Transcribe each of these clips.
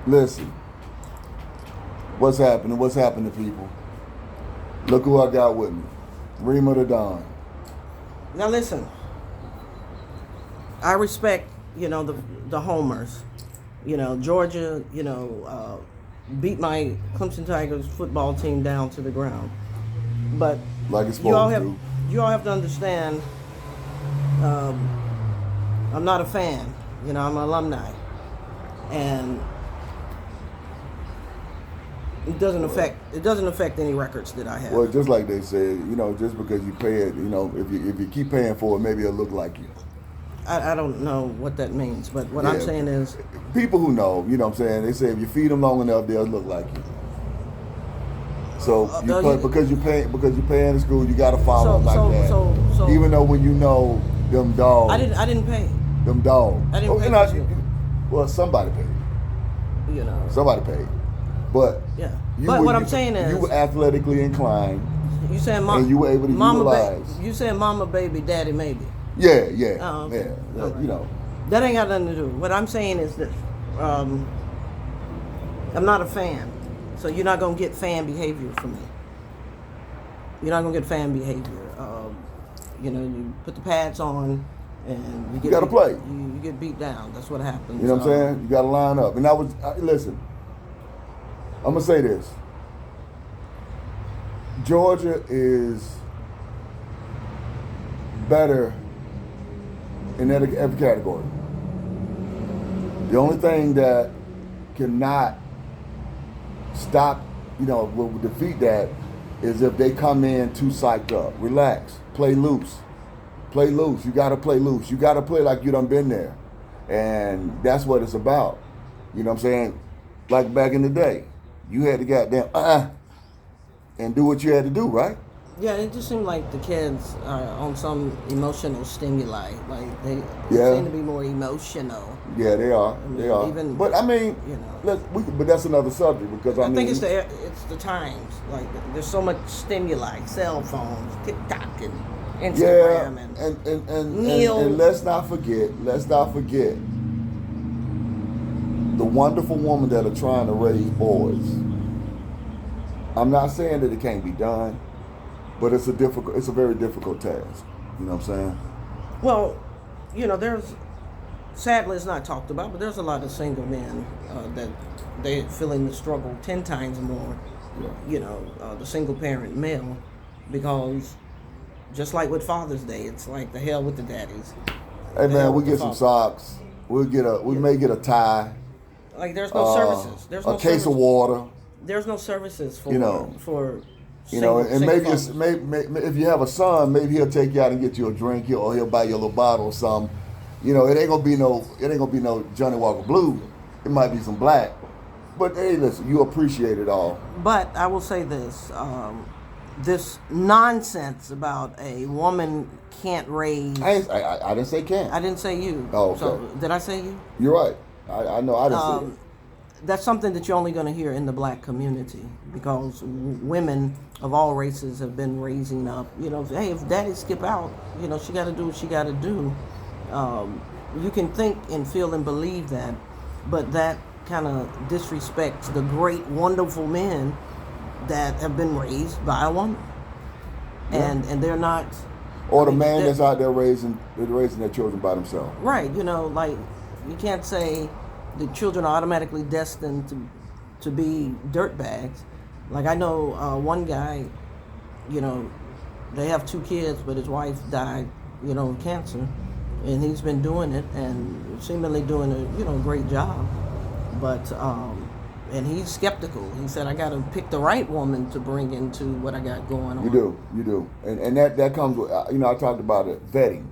Listen, what's happening? What's happening, people? Look who I got with me. Rima the Don. Now listen, I respect, the homers. Georgia, beat my Clemson Tigers football team down to the ground. But Like it's you all supposed have to. you all have to understand. I'm not a fan. I'm an alumni, and it doesn't affect any records that I have. Well, just like they said, just because you pay it, if you keep paying for it, maybe it'll look like you. I don't know what that means, but what I'm saying is, people who know, what I'm saying, they say if you feed them long enough, they'll look like you. So because you're paying the school, you got to follow them like that. So even though when them dogs, I didn't pay. Them dogs. I didn't pay for school. Well, somebody paid. Somebody paid. But yeah. What I'm saying is, you were athletically inclined. You saying and you were able to utilize. You saying mama, baby, daddy, maybe. Yeah. Okay. Yeah. Right. That ain't got nothing to do. What I'm saying is that I'm not a fan, so you're not gonna get fan behavior from me. You're not gonna get fan behavior. You put the pads on, and you gotta play. You get beat down. That's what happens. You know what I'm saying? You gotta line up. And listen. I'm gonna say this. Georgia is better in every category. The only thing that cannot stop, will defeat that is if they come in too psyched up. Relax. Play loose. Play loose. You gotta play loose. You gotta play like you done been there. And that's what it's about. You know what I'm saying? Like back in the day. You had to goddamn and do what you had to do, right? Yeah, it just seemed like the kids are on some emotional stimuli. Like they seem to be more emotional. Yeah, they are. They are. But but that's another subject because I think it's the times. Like there's so much stimuli, cell phones, TikTok, and Instagram, and let's not forget the wonderful women that are trying to raise boys. I'm not saying that it can't be done, but it's a very difficult task. You know what I'm saying? Well, there's, sadly it's not talked about, but there's a lot of single men that they're feeling the struggle 10 times more, the single parent male, because just like with Father's Day, it's like the hell with the daddies. Hey man, we get some socks. We may get a tie. Like there's no services. There's no case of water. There's no services for and maybe if you have a son, maybe he'll take you out and get you a drink, or he'll buy you a little bottle or something. It ain't gonna be no Johnny Walker Blue. It might be some black. But hey, listen, you appreciate it all. But I will say this: this nonsense about a woman can't raise. I didn't say can't. I didn't say you. Oh, okay. So did I say you? You're right. I know I didn't say it. That's something that you're only going to hear in the black community, because women of all races have been raising up. Hey, if daddy skip out, she got to do what she got to do. You can think and feel and believe that, but that kind of disrespects the great, wonderful men that have been raised by a woman, and they're not. Or the man that's out there raising their children by themselves. Right. Like you can't say the children are automatically destined to be dirtbags. Like I know one guy, they have 2 kids, but his wife died, of cancer, and he's been doing it and seemingly doing a great job. But and he's skeptical. He said, I got to pick the right woman to bring into what I got going on. You do, and that comes with I talked about it, vetting.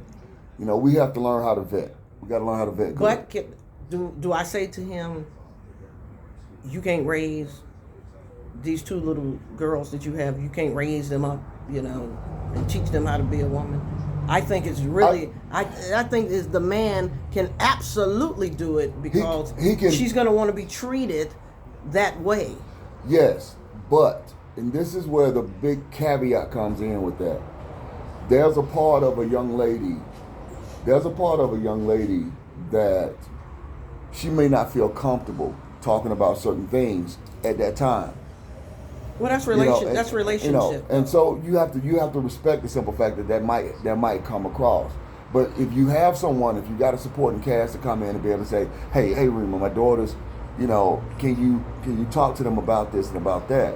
We have to learn how to vet. We got to learn how to vet. But do I say to him, you can't raise these 2 little girls that you have, you can't raise them up, and teach them how to be a woman? I think it's really, I think is the man can absolutely do it, because she's going to want to be treated that way. Yes, but, and this is where the big caveat comes in with that. There's a part of a young lady that she may not feel comfortable talking about certain things at that time. Well, that's You know, relation. That's relationship. and so you have to respect the simple fact that might come across. But if you have someone, if you got a supporting cast to come in and be able to say, hey Rima, my daughters, can you talk to them about this and about that,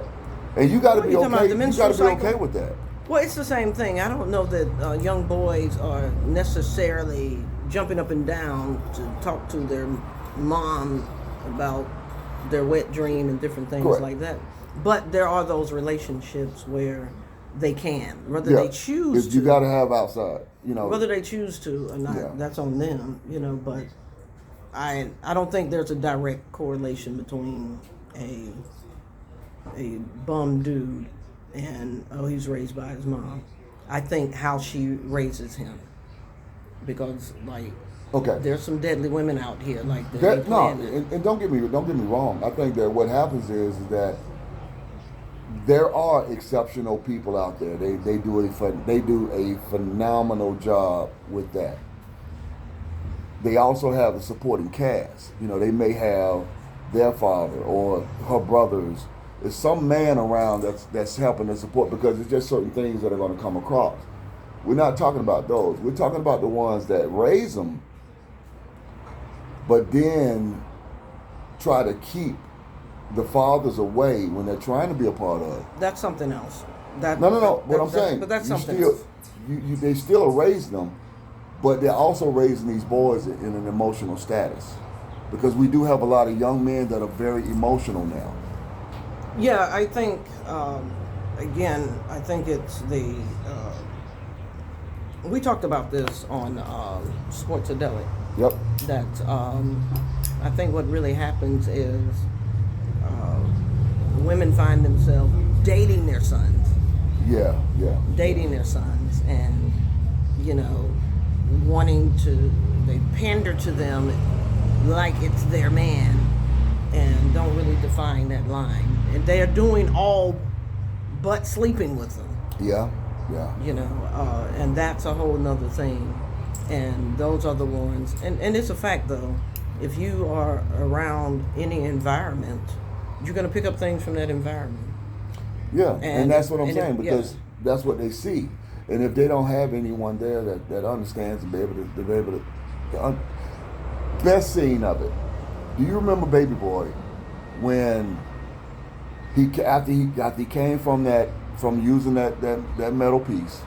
and you got to be okay. You got to be okay with that. Well, it's the same thing. I don't know that young boys are necessarily jumping up and down to talk to their mom about their wet dream and different things Correct. like that. But there are those relationships where they can, whether they choose to. You got to have outside, Whether they choose to or not, that's on them, But I don't think there's a direct correlation between a bum dude and he's raised by his mom. I think how she raises him, because there's some deadly women out here and don't get me wrong. I think that what happens is that there are exceptional people out there. They do a phenomenal job with that. They also have a supporting cast. They may have their father or her brothers. There's some man around that's helping to support, because it's just certain things that are going to come across. We're not talking about those. We're talking about the ones that raise them, but then try to keep the fathers away when they're trying to be a part of it. That's something else. No. What I'm saying, but that's something else. They still are raising them, but they're also raising these boys in an emotional status, because we do have a lot of young men that are very emotional now. Yeah, I think, I think it's the, we talked about this on Sportsadelic. Yep. That I think what really happens is women find themselves dating their sons. Yeah. Dating their sons and, they pander to them like it's their man and don't really define that line. And they are doing all but sleeping with them. Yeah. And that's a whole nother thing. And those are the ones, and it's a fact though, if you are around any environment, you're going to pick up things from that environment. Yeah, and that's what I'm saying, because that's what they see. And if they don't have anyone there that understands and be able to best scene of it. Do you remember Baby Boy when after he came from using that metal piece,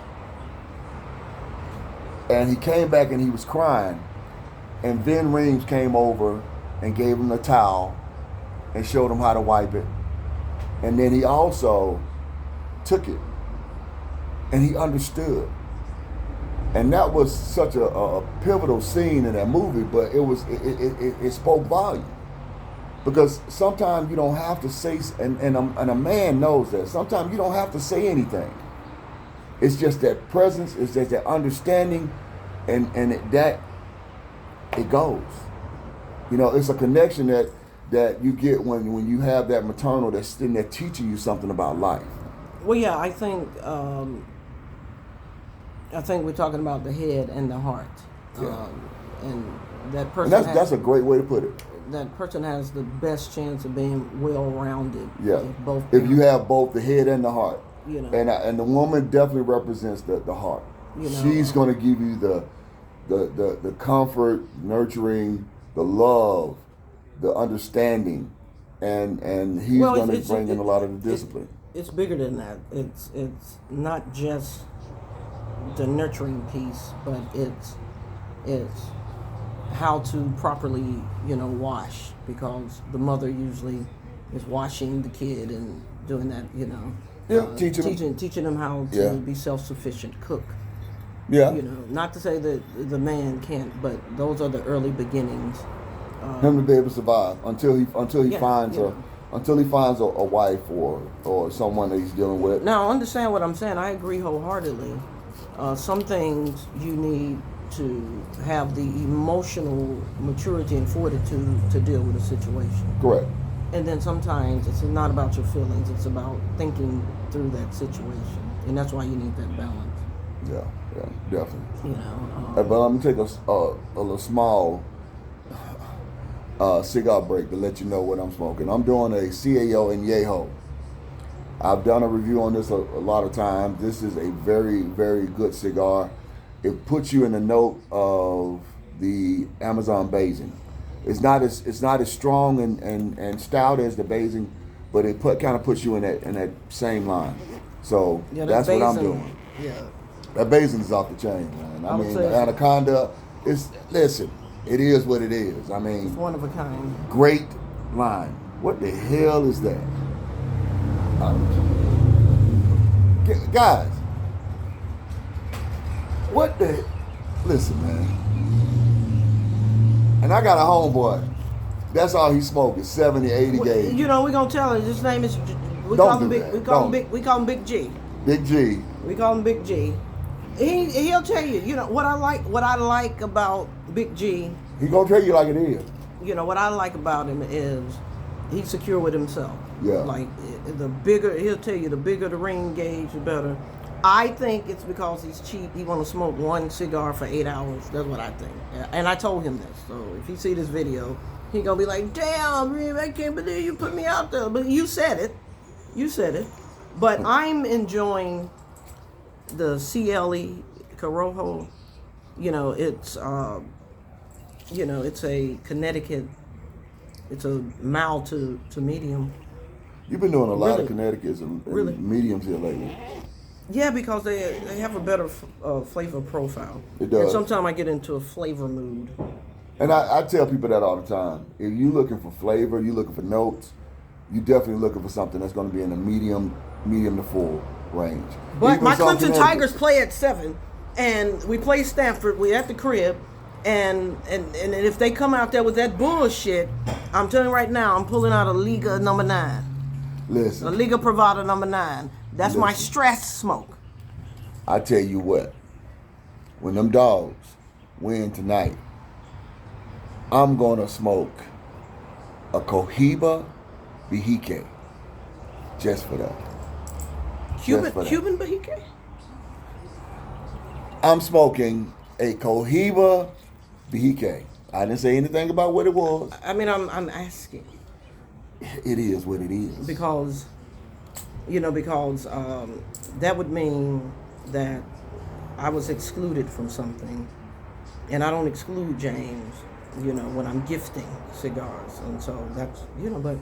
and he came back and he was crying, and Vin Reams came over and gave him the towel and showed him how to wipe it, and then he also took it and he understood. And that was such a pivotal scene in that movie, but it spoke volume. Because sometimes you don't have to say, and a man knows that, sometimes you don't have to say anything. It's just that presence, it's just that understanding, and it goes. It's a connection that you get when you have that maternal that's in there teaching you something about life. Well, yeah, I think we're talking about the head and the heart. Yeah. And that person. And that's a great way to put it. That person has the best chance of being well-rounded. Yeah. If you have both the head and the heart. And the woman definitely represents the heart. She's going to give you the comfort, nurturing, the love, the understanding, and he's going to bring in a lot of the discipline. It's bigger than that. It's not just the nurturing piece, but it's how to properly wash, because the mother usually is washing the kid and doing that. Teaching them how to be self-sufficient, cook. Yeah. Not to say that the man can't, but those are the early beginnings. Him to be able to survive until he finds a wife or someone that he's dealing with. Now, understand what I'm saying. I agree wholeheartedly. Some things you need to have the emotional maturity and fortitude to deal with a situation. Correct. And then sometimes it's not about your feelings, it's about thinking through that situation. And that's why you need that balance. Yeah, definitely. But I'm going to take a little small cigar break to let you know what I'm smoking. I'm doing a CAO Añejo. I've done a review on this a lot of times. This is a very, very good cigar. It puts you in the note of the Amazon Basing. It's not as strong and stout as the Basing, but it kind of puts you in that same line. So Yeah, that's what I'm Basing, doing. Yeah. That Basing is off the chain, man. I would mean, say the Anaconda listen, it is what it is. I mean, It's one of a kind. great line. What the hell is that? Guys, what the? Listen, man. And I got a homeboy. That's all he smoked is 70, 80 gauge. You know, we're gonna tell him his name is. We Don't call him do Big. that. We call him Don't. Big. We call him Big G. Big G. We call him Big G. He'll tell you. You know what I like. What I like about Big G. He gonna tell you like it is. You know what I like about him is he's secure with himself. Yeah. Like the bigger he'll tell you, the bigger the ring gauge, the better. I think it's because he's cheap. He want to smoke one cigar for 8 hours. That's what I think. And I told him this. So if he see this video, he gonna be like, "Damn, man, I can't believe you put me out there." But you said it. You said it. But I'm enjoying the CLE Corojo. You know, it's it's a Connecticut. It's a mild to medium. You've been doing a lot Really? of Connecticut's and Really? mediums here lately. Yeah, because they have a better flavor profile. It does. And sometimes I get into a flavor mood. And I tell people that all the time. If you're looking for flavor, you're looking for notes, you're definitely looking for something that's going to be in the medium to full range. But Even my some Clemson Connecticut- Tigers play at 7, and we play Stanford. We at the crib, and if they come out there with that bullshit, I'm telling you right now, I'm pulling out a Liga number 9, a Listen, Liga Privada number 9. That's my Listen. stress smoke. I tell you what, when them dogs win tonight, I'm going to smoke a Cohiba Vihique just for that. Just for that. Cuban Bahique? I'm smoking a Cohiba Vihique. I didn't say anything about what it was. I mean, I'm asking It is what it is. because that would mean that I was excluded from something, and I don't exclude James, when I'm gifting cigars, and so that's, but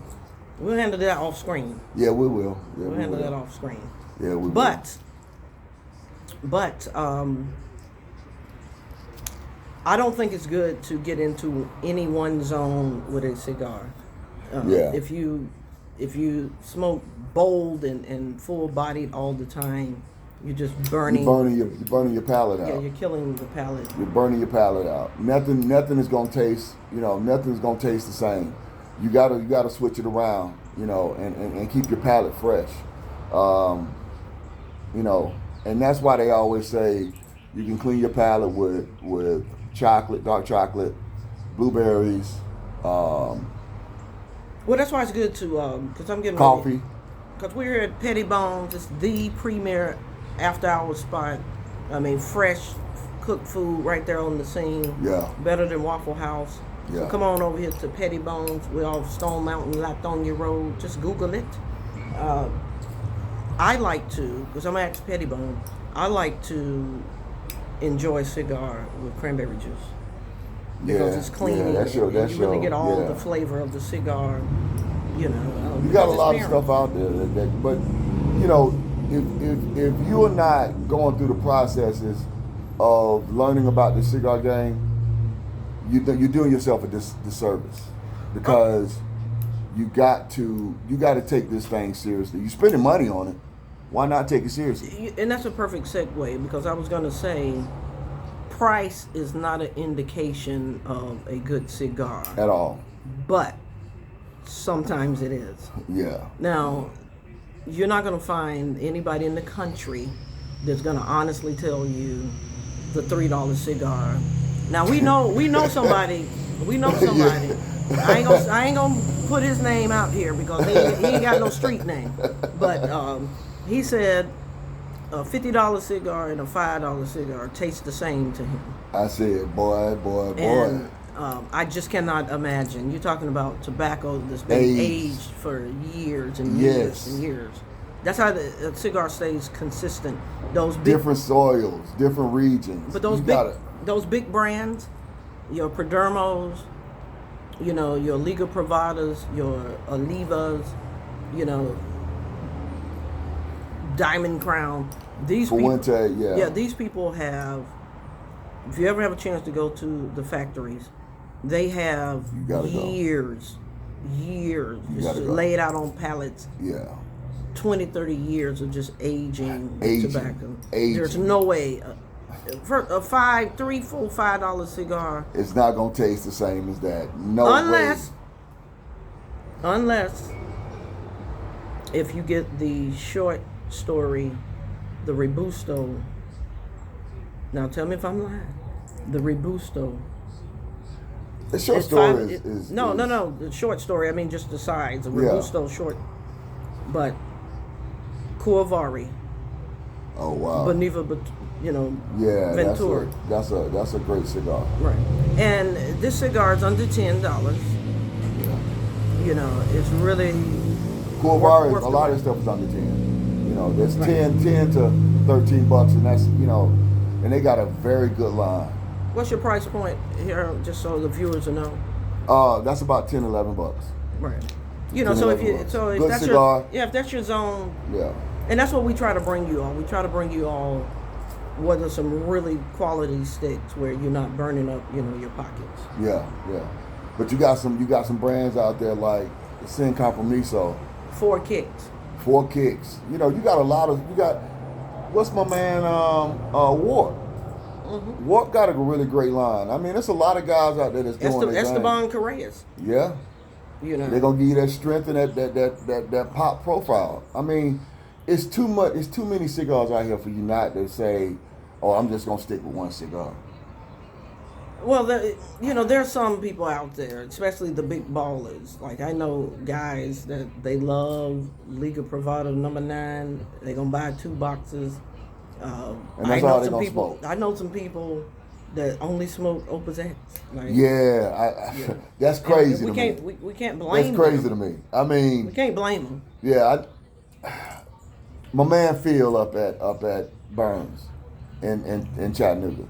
we'll handle that off screen. Yeah, we will. Yeah, We'll handle that off screen. Yeah, we will. But I don't think it's good to get into any one zone with a cigar. Yeah. If you smoke bold and full bodied all the time, you're just burning. You're burning your palate out. Yeah, you're killing the palate. You're burning your palate out. Nothing is gonna taste. Nothing's gonna taste the same. You gotta switch it around. And keep your palate fresh. And that's why they always say you can clean your palate with chocolate, dark chocolate, blueberries, Well, that's why it's good to because I'm getting coffee. Because we're here at Petty Bones. It's the premier after-hour spot. I mean, fresh cooked food right there on the scene. Yeah. Better than Waffle House. So Yeah. come on over here to Petty Bones. We're off Stone Mountain, Latonia Road. Just Google it. I like to, because I'm at Petty Bone, I like to enjoy a cigar with cranberry juice. Because it's clean and you really get all the flavor of the cigar. You got a lot of pairing. stuff out there, but if you're not going through the processes of learning about the cigar game, you're doing yourself a disservice, because you got to take this thing seriously. You're spending money on it. Why not take it seriously? And that's a perfect segue, because I was going to say, price is not an indication of a good cigar. At all. But sometimes it is. Yeah. Now, you're not going to find anybody in the country that's going to honestly tell you the $3 cigar. Now, we know somebody. I ain't gonna put his name out here because he ain't got no street name. But he said a $50 cigar and a $5 cigar taste the same to him. I said, boy. And I just cannot imagine. You're talking about tobacco that's been aged for years and years and years. That's how the cigar stays consistent. Those big, different soils, different regions. but those big brands, your Perdermos, you know, your Liga Privadas, your Olivas, you know, Diamond Crown. These people, these people have. If you ever have a chance to go to the factories, they have years just laid out on pallets. Yeah. 20, 30 years of just aging tobacco. Aging. There's no way for a $3, $4, $5 cigar. It's not gonna taste the same as that. No way. Unless if you get the short story, the Robusto. Now tell me if I'm lying. The Robusto. The short story is no. The short story. I mean, just the sides. The Robusto short, but Cuavari. Oh wow. Boniva, you know. Yeah, Ventura. That's a great cigar. Right. And this cigar is under $10. Yeah. You know, it's really. Cuavari, a lot of this stuff is under 10. You know, there's 10 to $13, and that's, you know, and they got a very good line. What's your price point here, just so the viewers will know? That's about $10, $11. Right. You know, so if that's cigar. if that's your zone. Yeah. And that's what we try to bring you all. We try to bring you all what are some really quality sticks where you're not burning up, you know, your pockets. Yeah. But you got some brands out there like Sin Compromiso. 4 Kicks. 4 Kicks. You know, you got what's my man Wart. Mm-hmm. Wart got a really great line. I mean, there's a lot of guys out there that's doing their thing. Esteban Correas. Yeah. You know. They're gonna give you that strength and that pop profile. I mean, it's too much. It's too many cigars out here for you not to say, "Oh, I'm just gonna stick with one cigar." Well, you know, there's some people out there, especially the big ballers. Like I know guys that they love Liga Privada No. 9. They're gonna buy 2 boxes. And that's all they're gonna smoke. I know some people that only smoke Opus X. Like, that's crazy to me. We can't blame. That's crazy them. to me. I mean, we can't blame them. Yeah, my man Phil up at Burns in Chattanooga.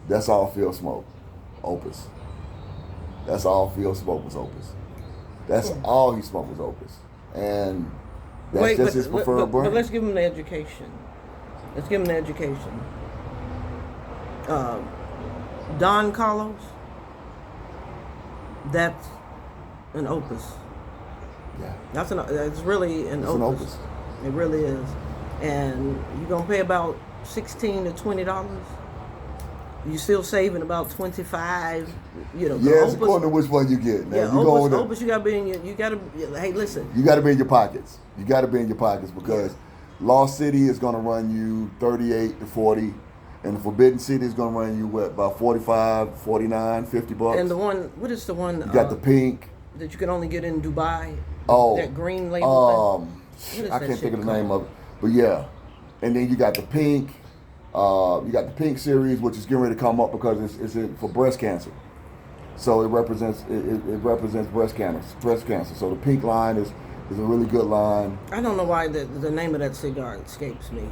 That's all Phil smoked, Opus. That's all Phil smoked was Opus. That's all he smoked was Opus, and that's just his preferred brand. But let's give him the education. Don Carlos, that's an Opus. Yeah. It's really an Opus. It really is. And you're going to pay about $16 to $20. You're still saving about $25. You know. Yeah, it's according to which one you get. Now, Opus, you got to be in hey, listen. You got to be in your pockets. Because Lost City is going to run you $38 to $40, and the Forbidden City is going to run you about $45, $49, $50. And the one, what is the one? You got the pink that you can only get in Dubai. Oh, that green label thing. I can't think of the name of it, but yeah. And then you got the pink. You got the pink series, which is getting ready to come up because it's for breast cancer. So it represents breast cancer. So the pink line is a really good line. I don't know why the name of that cigar escapes me.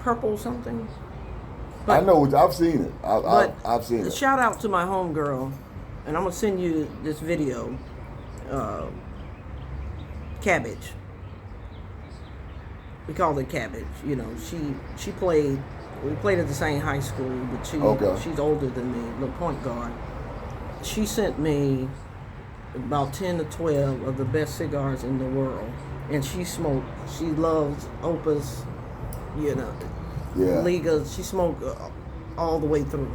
Purple something? But, I know. I've seen it. I've seen it. Shout out to my homegirl, and I'm going to send you this video. Cabbage. We called it Cabbage. You know, she played. We played at the same high school, but she's older than me, the point guard. She sent me about 10 to 12 of the best cigars in the world, and she smoked. She loves Opus, you know, Liga. She smoked all the way through.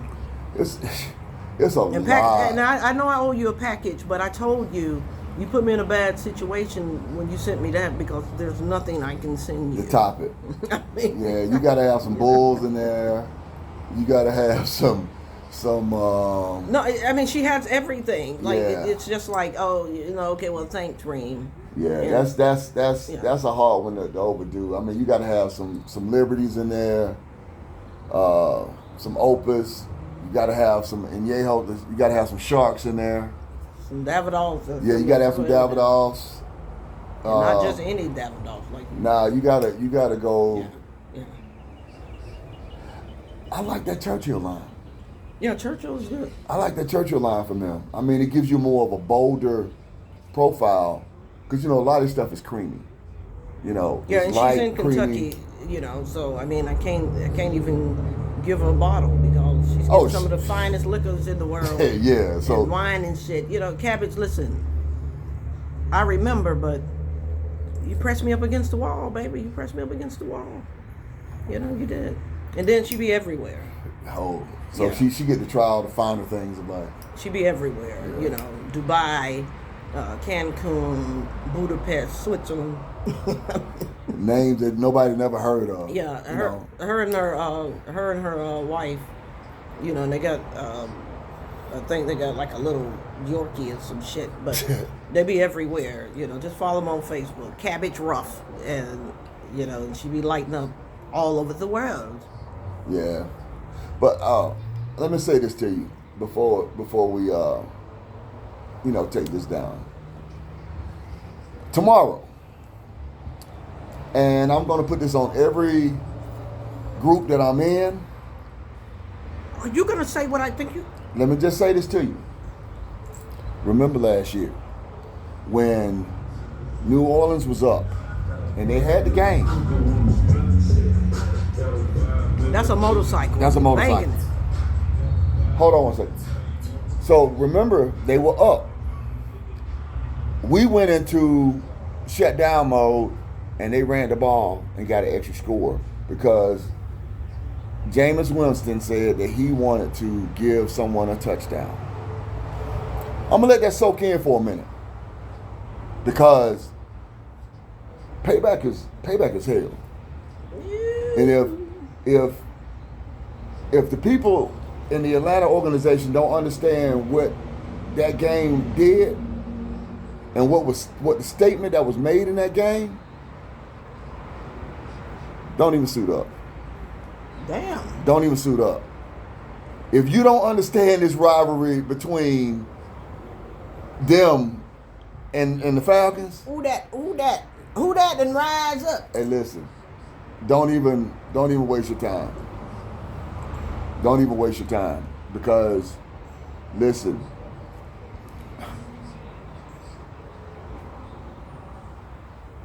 It's a lot. And I know I owe you a package, but I told you. You put me in a bad situation when you sent me that because there's nothing I can send you. To top it. You got to have some bulls in there. You got to have some. No, I mean she has everything. Like it's just like, oh, you know, okay, well, thanks, Reem. Yeah, that's a hard one to overdo. I mean, you got to have some Liberties in there, some Opus. You got to have some añejo. You got to have some sharks in there. Some Davidoffs. Yeah, you got to have some Davidoffs. Not just any Davidoffs. Like nah, you gotta go. Yeah. Yeah. I like that Churchill line. Yeah, Churchill's good. I like that Churchill line from them. I mean, it gives you more of a bolder profile because a lot of this stuff is creamy. Yeah, it's and light, she's in creamy. Kentucky. So I mean, I can't even give her a bottle because she's getting some of the finest liquors in the world. Yeah, so and wine and shit. Cabbage. Listen, I remember, but you pressed me up against the wall, baby. You pressed me up against the wall. You did. And then she be everywhere. Oh, so she get to try all the finer things about it. She be everywhere. Yeah. Dubai, Cancun, Budapest, Switzerland. Names that nobody never heard of. Yeah, her and her wife. And they got. I think they got like a little Yorkie or some shit, but they be everywhere. Just follow them on Facebook, Cabbage Ruff, and she be lighting up all over the world. Yeah, but let me say this to you before we take this down. Tomorrow, and I'm gonna put this on every group that I'm in. Are you gonna say what I think you? Let me just say this to you. Remember last year when New Orleans was up and they had the game. That's a motorcycle. That's a motorcycle. Banging it. Hold on one second. So remember, they were up. We went into shutdown mode and they ran the ball and got an extra score because Jameis Winston said that he wanted to give someone a touchdown. I'm gonna let that soak in for a minute because payback is hell. And if the people in the Atlanta organization don't understand what that game did and what the statement that was made in that game, don't even suit up. Damn. Don't even suit up. If you don't understand this rivalry between them and the Falcons, Who that and rise up? hey, listen, don't even waste your time. Don't even waste your time because, listen,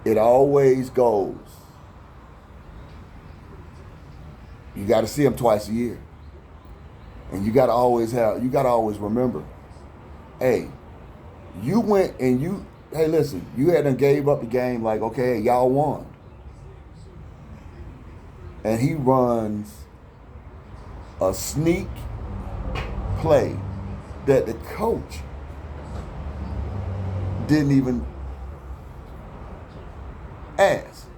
it always goes. You got to see them twice a year, and you got to always remember, hey, you went and hey, listen, you hadn't gave up the game like, okay, y'all won. And he runs a sneak play that the coach didn't even ask.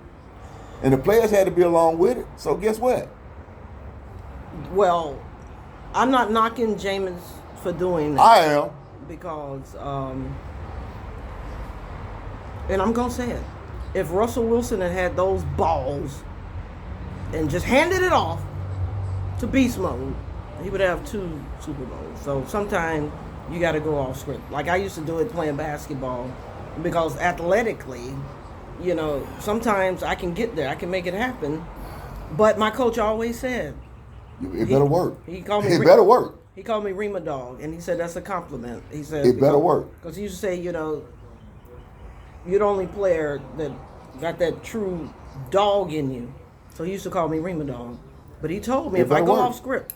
And the players had to be along with it. So guess what? Well, I'm not knocking Jameis for doing that. I am. Because, and I'm going to say it, if Russell Wilson had those balls and just handed it off to beast mode, he would have 2 Super Bowls. So sometimes you got to go off script. Like I used to do it playing basketball because athletically, sometimes I can get there. I can make it happen. But my coach always said, it better work. He called me. It better work. He called me Rima Dog, and he said that's a compliment. He said it better work because he used to say, you're the only player that got that true dog in you. So he used to call me Rima Dog. But he told me if I go off script,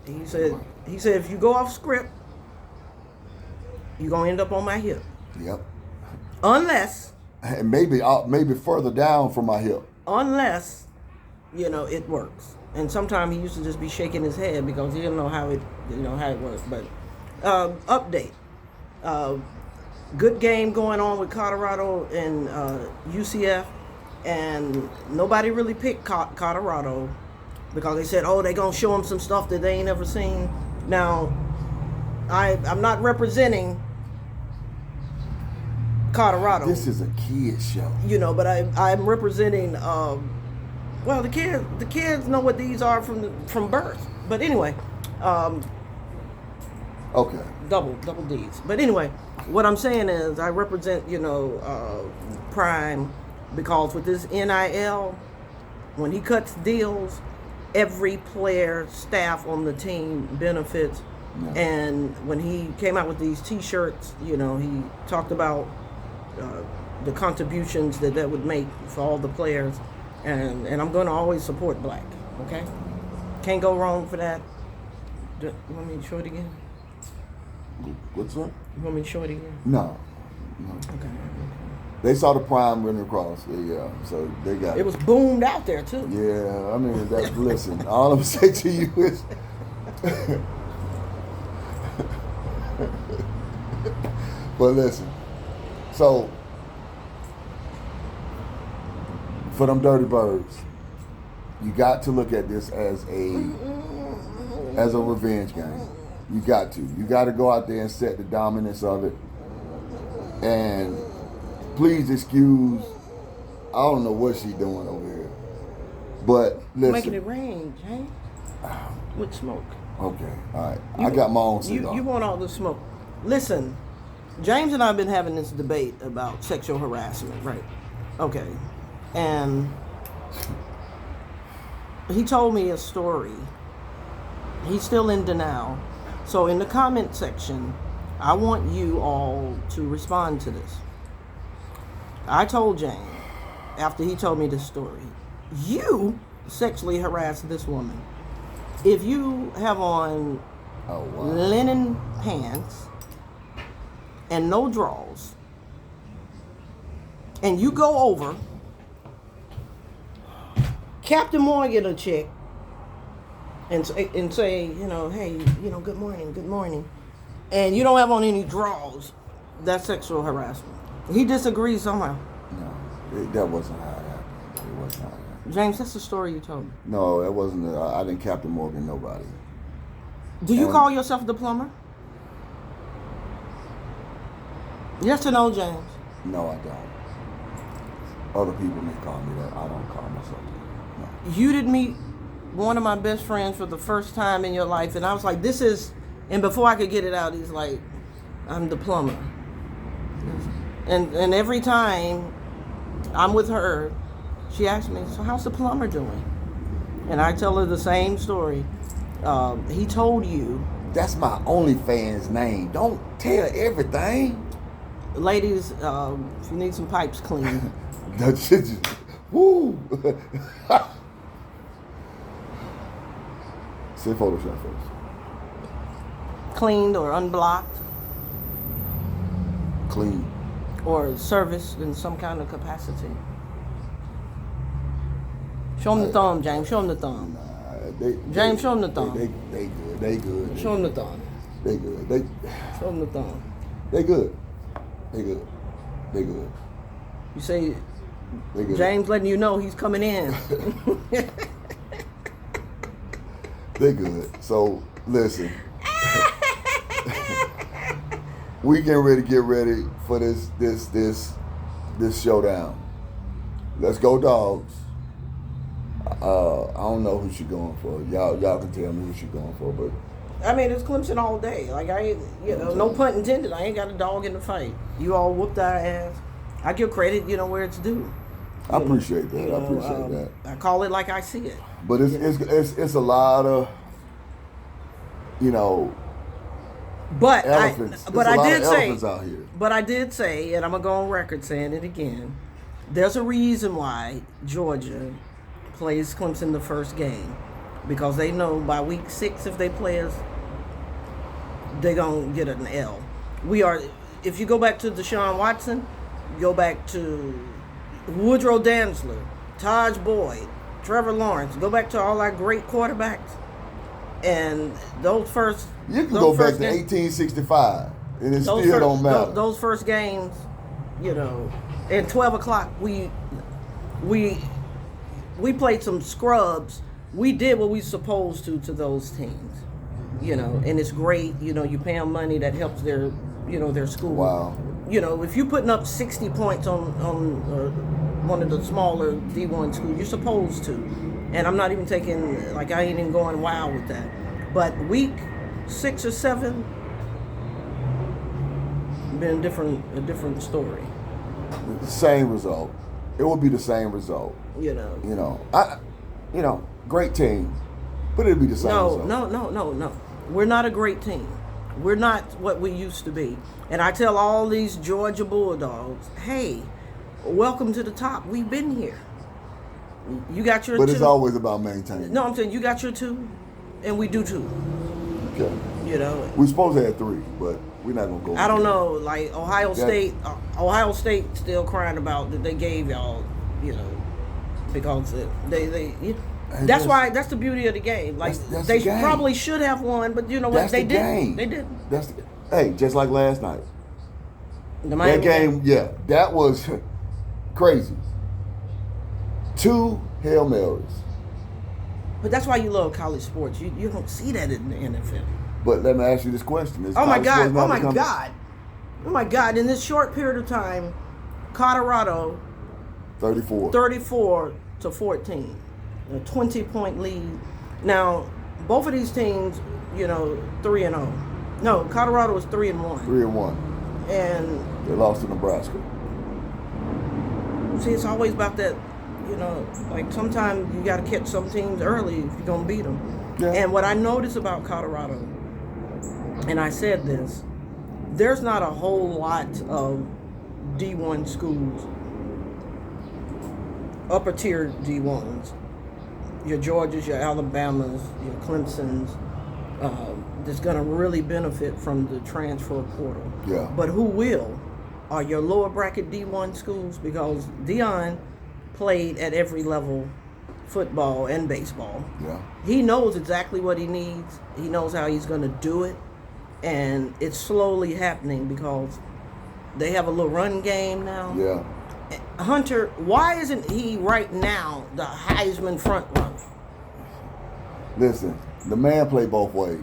he said if you go off script, you're gonna end up on my hip. Yep. Unless. And maybe further down from my hip. Unless, it works. And sometimes he used to just be shaking his head because he didn't know how it worked. But update, good game going on with Colorado and UCF, and nobody really picked Colorado because they said, they're gonna show them some stuff that they ain't ever seen. Now, I'm not representing Colorado. This is a kid show. But I'm representing. The kids know what these are from birth. But anyway, Okay. Double D's. But anyway, what I'm saying is I represent, Prime, because with this NIL, when he cuts deals, every player, staff on the team benefits. Yeah. And when he came out with these T-shirts, he talked about the contributions that would make for all the players. And I'm going to always support black, okay? Can't go wrong for that. You want me to show it again? What's that? You want me to show it again? No. Okay. They saw the Prime running across. Yeah, so they got It was boomed out there, too. Yeah, I mean, listen, all I'm going to say to you is... But listen, so, for them dirty birds, you got to look at this as a revenge game. You got to. You got to go out there and set the dominance of it. And please excuse, I don't know what she's doing over here. But listen. Making it rain, James. With smoke. Okay, all right. I got my own cigar. You want all the smoke. Listen, James and I have been having this debate about sexual harassment, right? Okay. And he told me a story. He's still in denial. So in the comment section, I want you all to respond to this. I told James, after he told me this story, you sexually harassed this woman. If you have on linen pants and no drawers, and you go over, Captain Morgan a chick, and say, hey, good morning, and you don't have on any drawers, that's sexual harassment. He disagrees somehow. No, that wasn't how it happened. It wasn't how it happened. James, that's the story you told me. No, it wasn't. I didn't Captain Morgan nobody. Do you call yourself the plumber? Yes or no, James? No, I don't. Other people may call me that. I don't call myself that. No. You did meet one of my best friends for the first time in your life, and I was like, this is, and before I could get it out, he's like, I'm the plumber. And every time I'm with her, she asks me, so how's the plumber doing? And I tell her the same story. He told you. That's my OnlyFans name. Don't tell everything. Ladies, if you need some pipes cleaned. That shit just, woo. Say Photoshop first. Cleaned or unblocked. Clean. Or serviced in some kind of capacity. Show him the thumb, James. Show him the thumb. James, show him the thumb. They good. They good. Show him the thumb. They good. Show him the thumb. They good. They good. They good. You say, They good. James letting you know he's coming in. They good. So listen. We get ready for this showdown. Let's go, dogs. I don't know who she going for. Y'all can tell me who she going for, but I mean, it's Clemson all day. Like, I ain't, no pun intended. I ain't got a dog in the fight. You all whooped our ass. I give credit, where it's due. I appreciate that. I appreciate that. I call it like I see it. But it's a lot of, But elephants. I did say, elephants out here. But I did say, and I'm gonna go on record saying it again. There's a reason why Georgia plays Clemson the first game, because they know by week 6 if they play us, they're gonna get an L. If you go back to Deshaun Watson, go back to Woodrow Dantzler, Taj Boyd, Trevor Lawrence, go back to all our great quarterbacks, and those first. You can go back to 1865, and it still don't matter. Those first games, at 12 o'clock, we played some scrubs. We did what we supposed to those teams, and it's great. You pay them money that helps their school. Wow. If you're putting up 60 points on one of the smaller D1 schools, you're supposed to. And I'm not even taking, I ain't even going wild with that. But week 6 or 7, been a different story. The same result. It would be the same result. You know. Great team, but it'd be the same result. No. We're not a great team. We're not what we used to be. And I tell all these Georgia Bulldogs, hey, welcome to the top. We've been here. You got your 2. But it's always about maintaining. No, I'm saying you got your 2, and we do 2. Okay. You know. We're supposed to have 3, but we're not gonna go. I don't know. Like Ohio State still crying about that they gave y'all, because they that's why that's the beauty of the game. Like that's they the game. probably should have won, but you know what? They didn't. They didn't. Hey, just like last night. The Miami game, yeah, that was crazy. 2 Hail Marys. But that's why you love college sports. You don't see that in the NFL. But let me ask you this question. Oh my God. In this short period of time, Colorado 34 to 14. A 20-point lead. Now, both of these teams, 3-0. No, Colorado was 3-1. 3-1. And they lost to Nebraska. See, it's always about that, like sometimes you got to catch some teams early if you're going to beat them. Yeah. And what I noticed about Colorado, and I said this, there's not a whole lot of D1 schools, upper tier D1s, your Georgias, your Alabamas, your Clemsons, that's going to really benefit from the transfer portal. Yeah. But who will are your lower bracket D1 schools, because Deion played at every level, football and baseball. Yeah. He knows exactly what he needs. He knows how he's going to do it. And it's slowly happening because they have a little run game now. Yeah. Hunter, why isn't he right now the Heisman front runner? Listen, the man played both ways.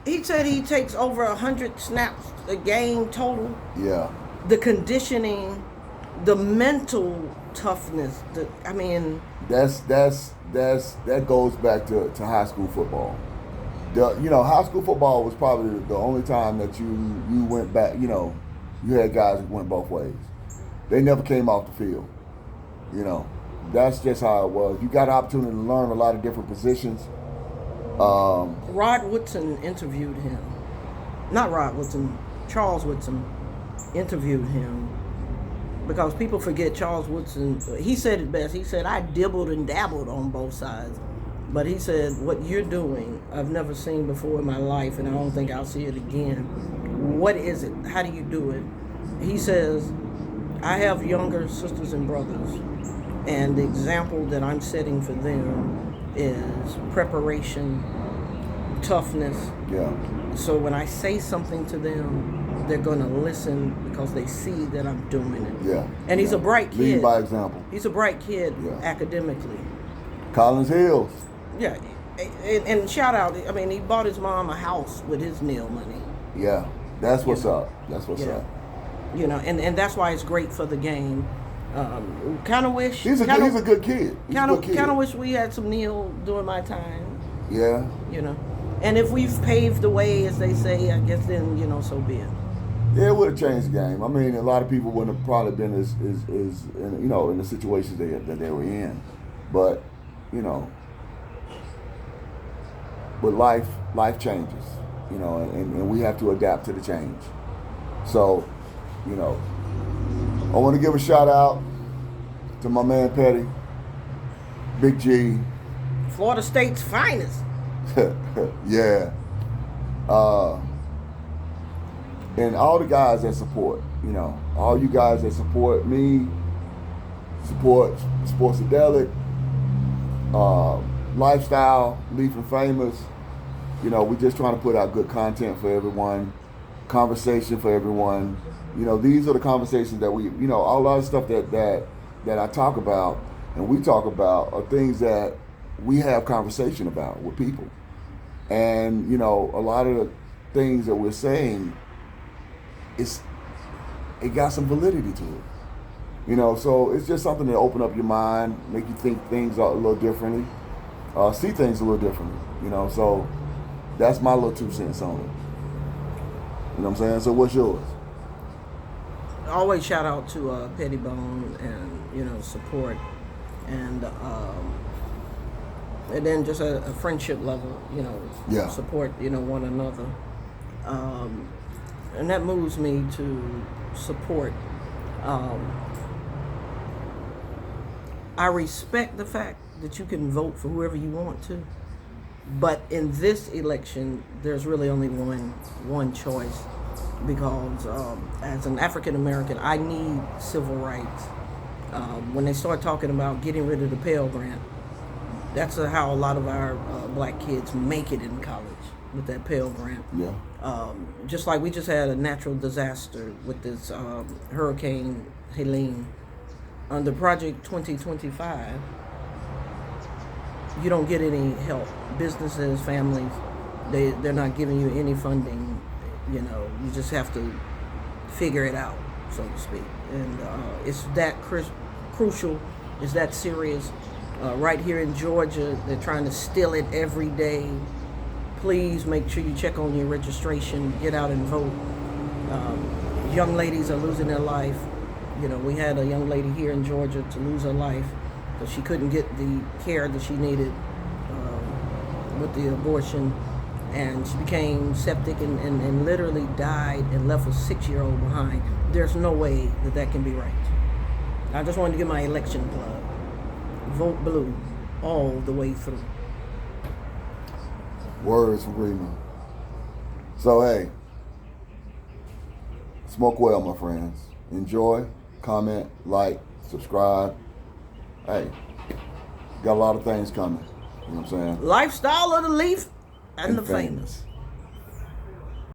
He said he takes over 100 snaps a game total. Yeah. The conditioning, the mental toughness. That goes back to high school football. High school football was probably the only time that you went back. You had guys that went both ways. They never came off the field. That's just how it was. You got an opportunity to learn a lot of different positions. Rod Woodson interviewed him. Not Rod Woodson, Charles Woodson interviewed him, because people forget Charles Woodson. He said it best. He said, I dibbled and dabbled on both sides. But he said, what you're doing, I've never seen before in my life, and I don't think I'll see it again. What is it? How do you do it? He says, I have younger sisters and brothers, and the example that I'm setting for them is preparation, toughness. Yeah. So when I say something to them, they're going to listen because they see that I'm doing it. Yeah. And he's a bright kid. Lead by example. He's a bright kid academically. Collins Hills. Yeah. And shout out, he bought his mom a house with his meal money. Yeah. That's what's up. That's what's up. And that's why it's great for the game. Kind of wish he's a good kid. Kind of wish we had some Neil during my time. Yeah. And if we've paved the way, as they say, I guess then so be it. Yeah, it would have changed the game. A lot of people wouldn't have probably been as in the situations that they were in, but but life changes, and we have to adapt to the change. So, I want to give a shout out to my man Petty, Big G. Florida State's finest. Yeah. And all the guys that support, all you guys that support me, support Sportsadelic, Lifestyle, Leaf and Famous. We're just trying to put out good content for everyone, conversation for everyone. These are the conversations that we, a lot of stuff that I talk about and we talk about are things that we have conversation about with people. And, a lot of the things that we're saying, it got some validity to it. So it's just something to open up your mind, make you think things a little differently, see things a little differently. So That's my little 2 cents on it. You know what I'm saying? So what's yours? Always shout out to Pettibone and support and then just a friendship level, Yeah. support one another, and that moves me to support. I respect the fact that you can vote for whoever you want to, but in this election, there's really only one choice, because as an African American, I need civil rights. When they start talking about getting rid of the Pell Grant, that's how a lot of our black kids make it in college, with that Pell Grant. Yeah. Just like we just had a natural disaster with this Hurricane Helene. Under Project 2025, you don't get any help. Businesses, families, they're not giving you any funding. You just have to figure it out, so to speak. And it's that crucial, it's that serious. Right here in Georgia, they're trying to steal it every day. Please make sure you check on your registration, get out and vote. Young ladies are losing their life. We had a young lady here in Georgia to lose her life because she couldn't get the care that she needed with the abortion, and she became septic and literally died and left a 6-year-old behind. There's no way that can be right. I just wanted to give my election plug. Vote blue all the way through. Words from Rima. So hey, smoke well, my friends. Enjoy, comment, like, subscribe. Hey, got a lot of things coming. You know what I'm saying? Lifestyle of the Leaf and the famous.